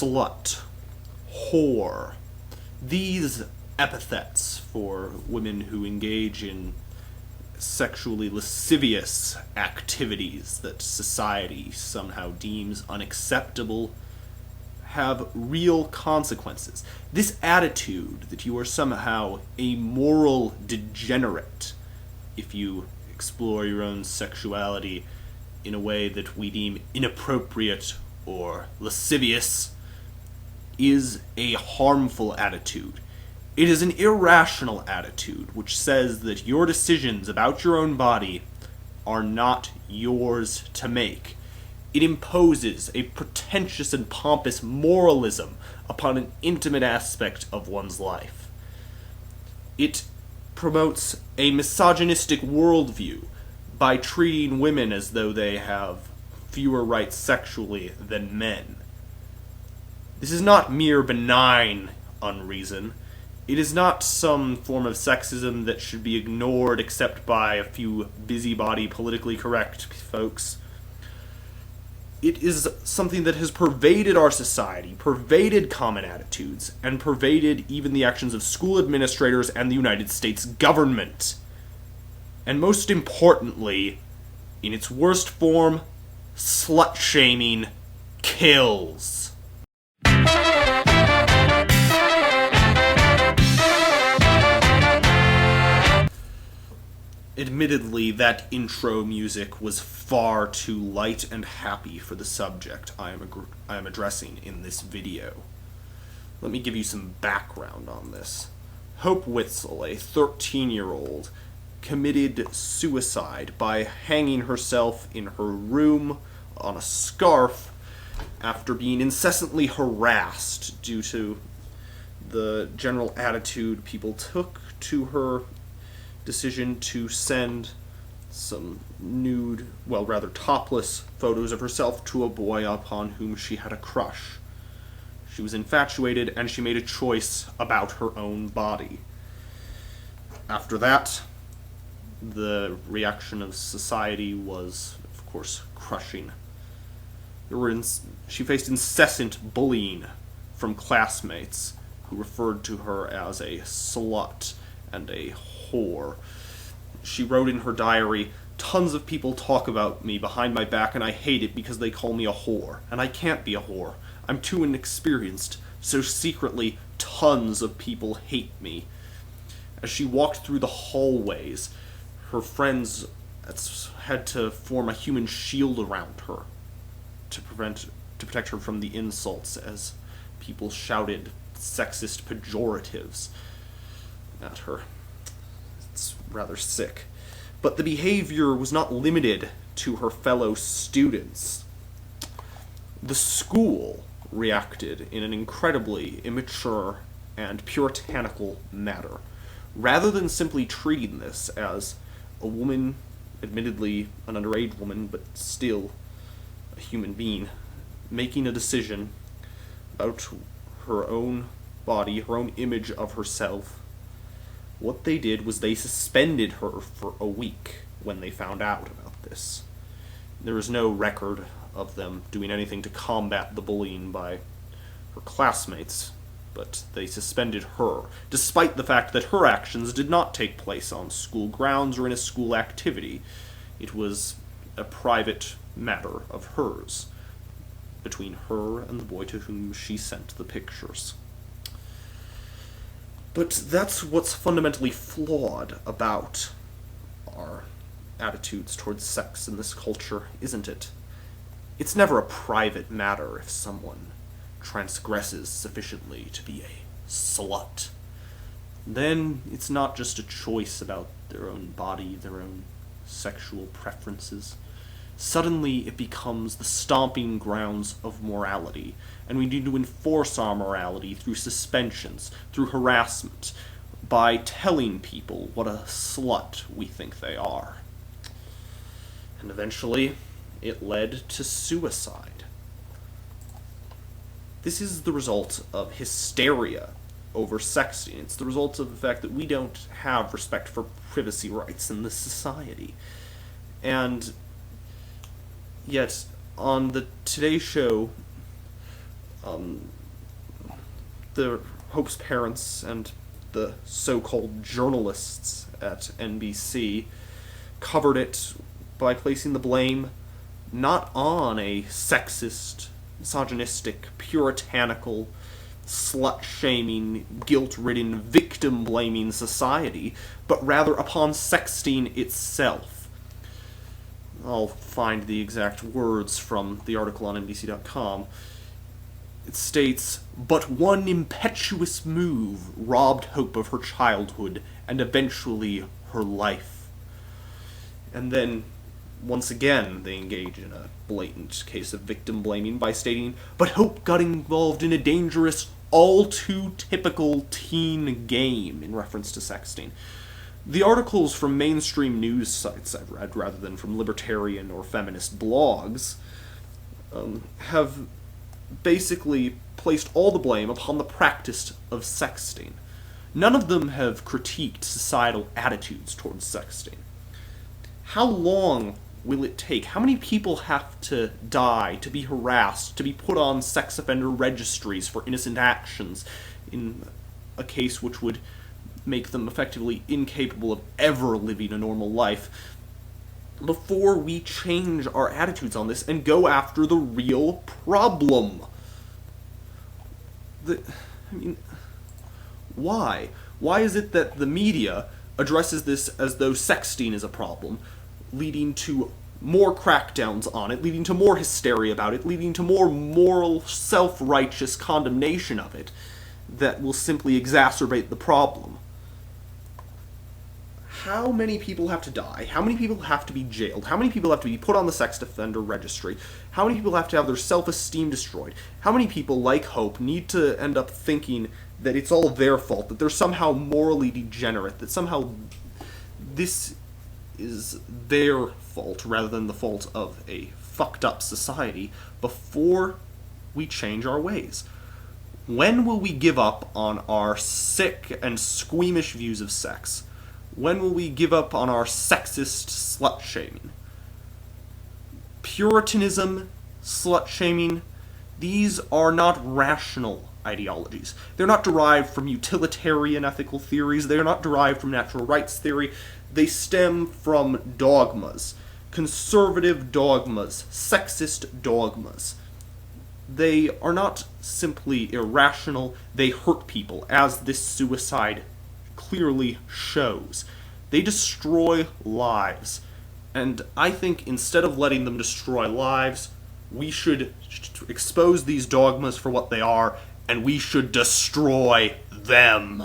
slut, whore. These epithets for women who engage in sexually lascivious activities that society somehow deems unacceptable have real consequences. This attitude that you are somehow a moral degenerate if you explore your own sexuality in a way that we deem inappropriate or lascivious is a harmful attitude. It is an irrational attitude which says that your decisions about your own body are not yours to make. It imposes a pretentious and pompous moralism upon an intimate aspect of one's life. It promotes a misogynistic worldview by treating women as though they have fewer rights sexually than men. This is not mere benign unreason. It is not some form of sexism that should be ignored except by a few busybody, politically correct folks. It is something that has pervaded our society, pervaded common attitudes, and pervaded even the actions of school administrators and the United States government. And most importantly, in its worst form, slut-shaming kills. Admittedly, that intro music was far too light and happy for the subject I am addressing in this video. Let me give you some background on this. Hope Witzel, a 13-year-old, committed suicide by hanging herself in her room on a scarf after being incessantly harassed due to the general attitude people took to her decision to send some nude, well, rather topless photos of herself to a boy upon whom she had a crush. She was infatuated, and she made a choice about her own body. After that, the reaction of society was, of course, crushing. She faced incessant bullying from classmates who referred to her as a slut and a whore. She wrote in her diary, "Tons of people talk about me behind my back and I hate it because they call me a whore. And I can't be a whore. I'm too inexperienced. So secretly, tons of people hate me." As she walked through the hallways, her friends had to form a human shield around her to protect her from the insults as people shouted sexist pejoratives at her. It's rather sick. But the behavior was not limited to her fellow students. The school reacted in an incredibly immature and puritanical manner. Rather than simply treating this as a woman, admittedly an underage woman, but still a human being, making a decision about her own body, her own image of herself, what they did was they suspended her for a week when they found out about this. There is no record of them doing anything to combat the bullying by her classmates, but they suspended her, despite the fact that her actions did not take place on school grounds or in a school activity. It was a private matter of hers, between her and the boy to whom she sent the pictures. But that's what's fundamentally flawed about our attitudes towards sex in this culture, isn't it? It's never a private matter if someone transgresses sufficiently to be a slut. Then it's not just a choice about their own body, their own sexual preferences. Suddenly it becomes the stomping grounds of morality, and we need to enforce our morality through suspensions, through harassment, by telling people what a slut we think they are. And eventually, it led to suicide. This is the result of hysteria over sexting. It's the result of the fact that we don't have respect for privacy rights in this society. And yet, on the Today Show, The Hope's parents and the so-called journalists at NBC covered it by placing the blame not on a sexist, misogynistic, puritanical, slut-shaming, guilt-ridden, victim-blaming society, but rather upon sexting itself. I'll find the exact words from the article on NBC.com. It states, "But one impetuous move robbed Hope of her childhood and eventually her life." And then, once again, they engage in a blatant case of victim blaming by stating, "But Hope got involved in a dangerous, all too typical teen game," in reference to sexting. The articles from mainstream news sites I've read, rather than from libertarian or feminist blogs, have basically placed all the blame upon the practice of sexting. None of them have critiqued societal attitudes towards sexting. How long will it take? How many people have to die, to be harassed, to be put on sex offender registries for innocent actions in a case which would make them effectively incapable of ever living a normal life, before we change our attitudes on this and go after the real problem? Why? Why is it that the media addresses this as though sexting is a problem, leading to more crackdowns on it, leading to more hysteria about it, leading to more moral, self-righteous condemnation of it that will simply exacerbate the problem? How many people have to die? How many people have to be jailed? How many people have to be put on the sex offender registry? How many people have to have their self-esteem destroyed? How many people, like Hope, need to end up thinking that it's all their fault, that they're somehow morally degenerate, that somehow this is their fault rather than the fault of a fucked up society, before we change our ways? When will we give up on our sick and squeamish views of sex? When will we give up on our sexist slut-shaming? Puritanism, slut-shaming, these are not rational ideologies. They're not derived from utilitarian ethical theories. They're not derived from natural rights theory. They stem from dogmas, conservative dogmas, sexist dogmas. They are not simply irrational, they hurt people, as this suicide clearly shows. They destroy lives. And I think instead of letting them destroy lives, we should expose these dogmas for what they are, and we should destroy them.